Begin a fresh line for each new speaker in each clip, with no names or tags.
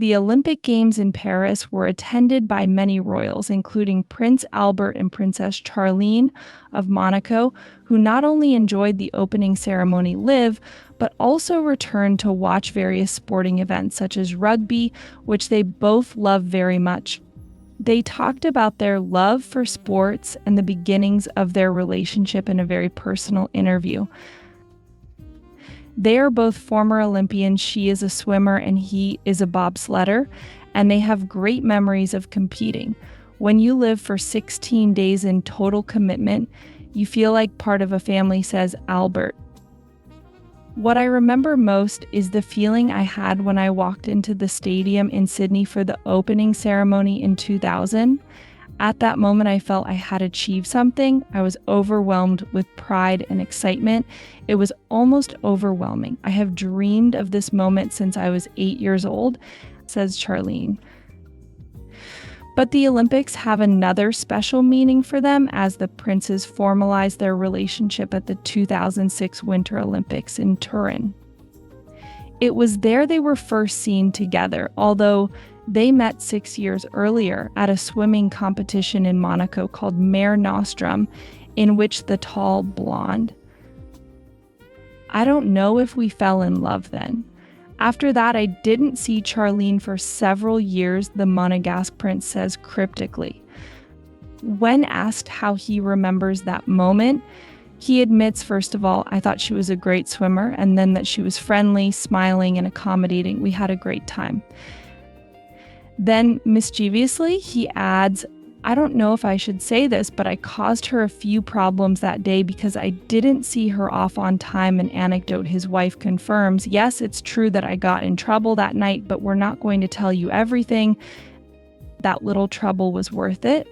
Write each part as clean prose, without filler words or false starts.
The Olympic Games in Paris were attended by many royals, including Prince Albert and Princess Charlene of Monaco, who not only enjoyed the opening ceremony live, but also returned to watch various sporting events such as rugby, which they both love very much. They talked about their love for sports and the beginnings of their relationship in a very personal interview. They are both former Olympians. She is a swimmer and he is a bobsledder, and they have great memories of competing. When you live for 16 days in total commitment, you feel like part of a family, says Albert. What I remember most is the feeling I had when I walked into the stadium in Sydney for the opening ceremony in 2000. At that moment, I felt I had achieved something. I was overwhelmed with pride and excitement. It was almost overwhelming. I have dreamed of this moment since I was 8 years old, says Charlene. But the Olympics have another special meaning for them as the princes formalized their relationship at the 2006 Winter Olympics in Turin. It was there they were first seen together, although they met 6 years earlier at a swimming competition in Monaco called Mare Nostrum, in which the tall blonde. I don't know if we fell in love then. After that, I didn't see Charlene for several years, the Monegasque prince says cryptically. When asked how he remembers that moment, he admits, first of all, I thought she was a great swimmer, and then that she was friendly, smiling, and accommodating. We had a great time. Then, mischievously, he adds, I don't know if I should say this, but I caused her a few problems that day because I didn't see her off on time. An anecdote his wife confirms. Yes, it's true that I got in trouble that night, but we're not going to tell you everything. That little trouble was worth it.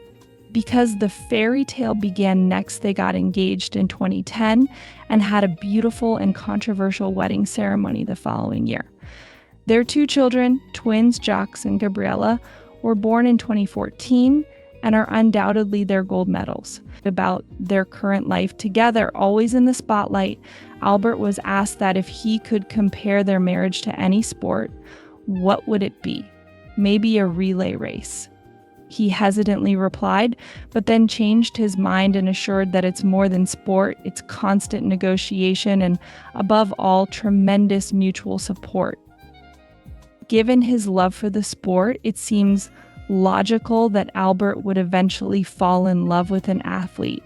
Because the fairy tale began next, they got engaged in 2010 and had a beautiful and controversial wedding ceremony the following year. Their 2 children, twins Jacques and Gabriella, were born in 2014 and are undoubtedly their gold medals. About their current life together, always in the spotlight, Albert was asked that if he could compare their marriage to any sport, what would it be? Maybe a relay race. He hesitantly replied, but then changed his mind and assured that it's more than sport, it's constant negotiation and, above all, tremendous mutual support. Given his love for the sport, it seems logical that Albert would eventually fall in love with an athlete.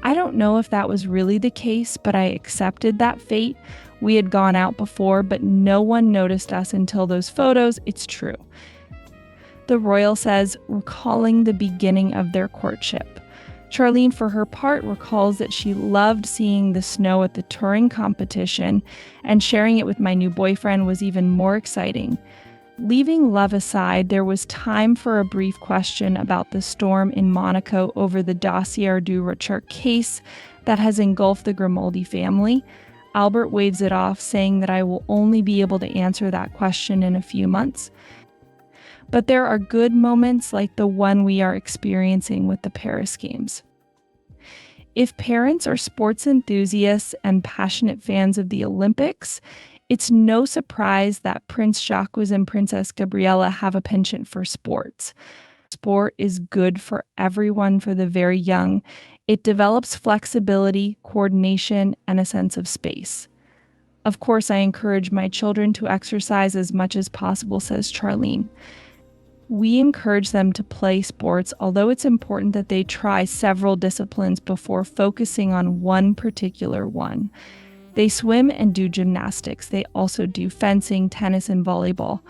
I don't know if that was really the case, but I accepted that fate. We had gone out before, but no one noticed us until those photos. It's true. The royal says, recalling the beginning of their courtship. Charlene, for her part, recalls that she loved seeing the snow at the Turin competition, and sharing it with my new boyfriend was even more exciting. Leaving love aside, there was time for a brief question about the storm in Monaco over the Dossier du Recherche case that has engulfed the Grimaldi family. Albert waves it off, saying that I will only be able to answer that question in a few months. But there are good moments like the one we are experiencing with the Paris Games. If parents are sports enthusiasts and passionate fans of the Olympics, it's no surprise that Prince Jacques and Princess Gabriella have a penchant for sports. Sport is good for everyone, for the very young. It develops flexibility, coordination, and a sense of space. Of course, I encourage my children to exercise as much as possible, says Charlene. We encourage them to play sports, although it's important that they try several disciplines before focusing on one particular one. They swim and do gymnastics. They also do fencing, tennis, and volleyball.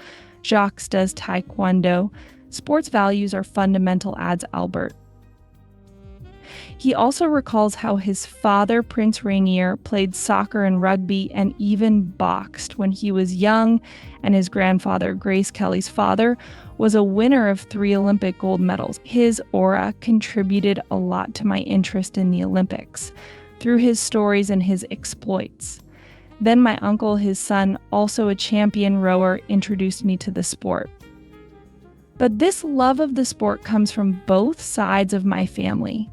Jacques does taekwondo. Sports values are fundamental, adds Albert. He also recalls how his father, Prince Rainier, played soccer and rugby and even boxed when he was young, and his grandfather, Grace Kelly's father, was a winner of 3 Olympic gold medals. His aura contributed a lot to my interest in the Olympics, through his stories and his exploits. Then my uncle, his son, also a champion rower, introduced me to the sport. But this love of the sport comes from both sides of my family.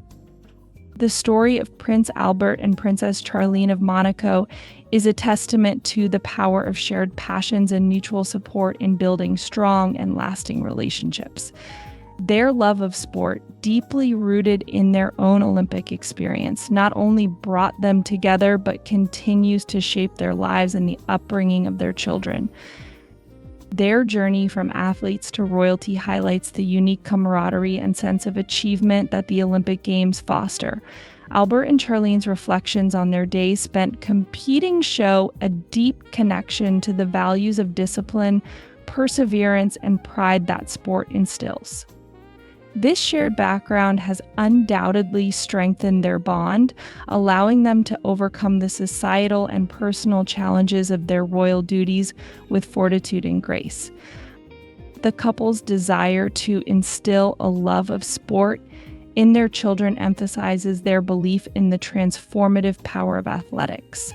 The story of Prince Albert and Princess Charlene of Monaco is a testament to the power of shared passions and mutual support in building strong and lasting relationships. Their love of sport, deeply rooted in their own Olympic experience, not only brought them together, but continues to shape their lives and the upbringing of their children. Their journey from athletes to royalty highlights the unique camaraderie and sense of achievement that the Olympic Games foster. Albert and Charlene's reflections on their days spent competing show a deep connection to the values of discipline, perseverance, and pride that sport instills. This shared background has undoubtedly strengthened their bond, allowing them to overcome the societal and personal challenges of their royal duties with fortitude and grace. The couple's desire to instill a love of sport in their children emphasizes their belief in the transformative power of athletics.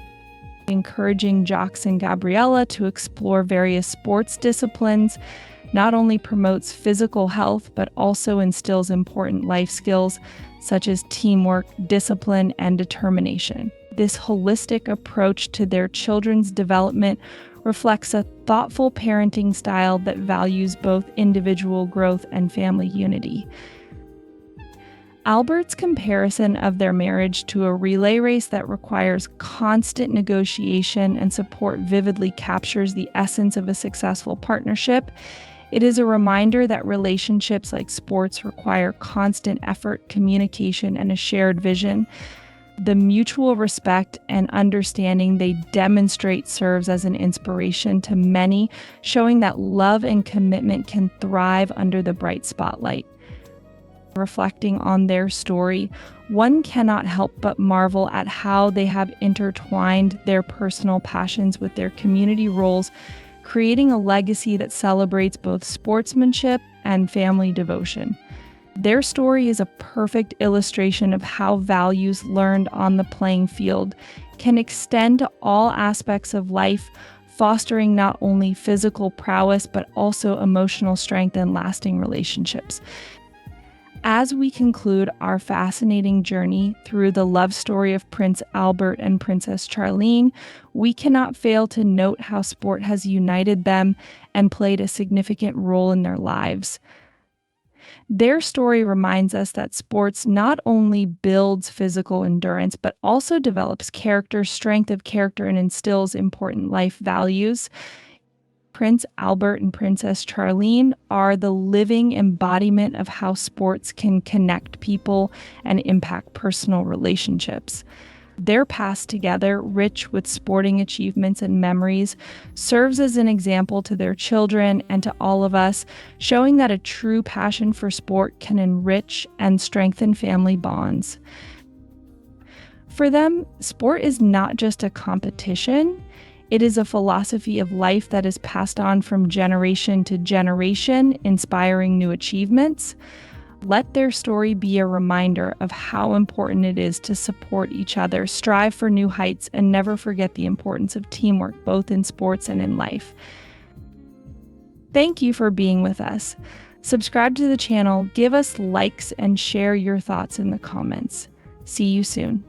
Encouraging Jacques and Gabriella to explore various sports disciplines not only promotes physical health, but also instills important life skills such as teamwork, discipline, and determination. This holistic approach to their children's development reflects a thoughtful parenting style that values both individual growth and family unity. Albert's comparison of their marriage to a relay race that requires constant negotiation and support vividly captures the essence of a successful partnership. It is a reminder that relationships like sports require constant effort, communication, and a shared vision. The mutual respect and understanding they demonstrate serves as an inspiration to many, showing that love and commitment can thrive under the bright spotlight. Reflecting on their story, one cannot help but marvel at how they have intertwined their personal passions with their community roles, creating a legacy that celebrates both sportsmanship and family devotion. Their story is a perfect illustration of how values learned on the playing field can extend to all aspects of life, fostering not only physical prowess, but also emotional strength and lasting relationships. As we conclude our fascinating journey through the love story of Prince Albert and Princess Charlene, we cannot fail to note how sport has united them and played a significant role in their lives. Their story reminds us that sports not only builds physical endurance, but also develops character, strength of character, and instills important life values. Prince Albert and Princess Charlene are the living embodiment of how sports can connect people and impact personal relationships. Their past together, rich with sporting achievements and memories, serves as an example to their children and to all of us, showing that a true passion for sport can enrich and strengthen family bonds. For them, sport is not just a competition. It is a philosophy of life that is passed on from generation to generation, inspiring new achievements. Let their story be a reminder of how important it is to support each other, strive for new heights, and never forget the importance of teamwork, both in sports and in life. Thank you for being with us. Subscribe to the channel, give us likes, and share your thoughts in the comments. See you soon.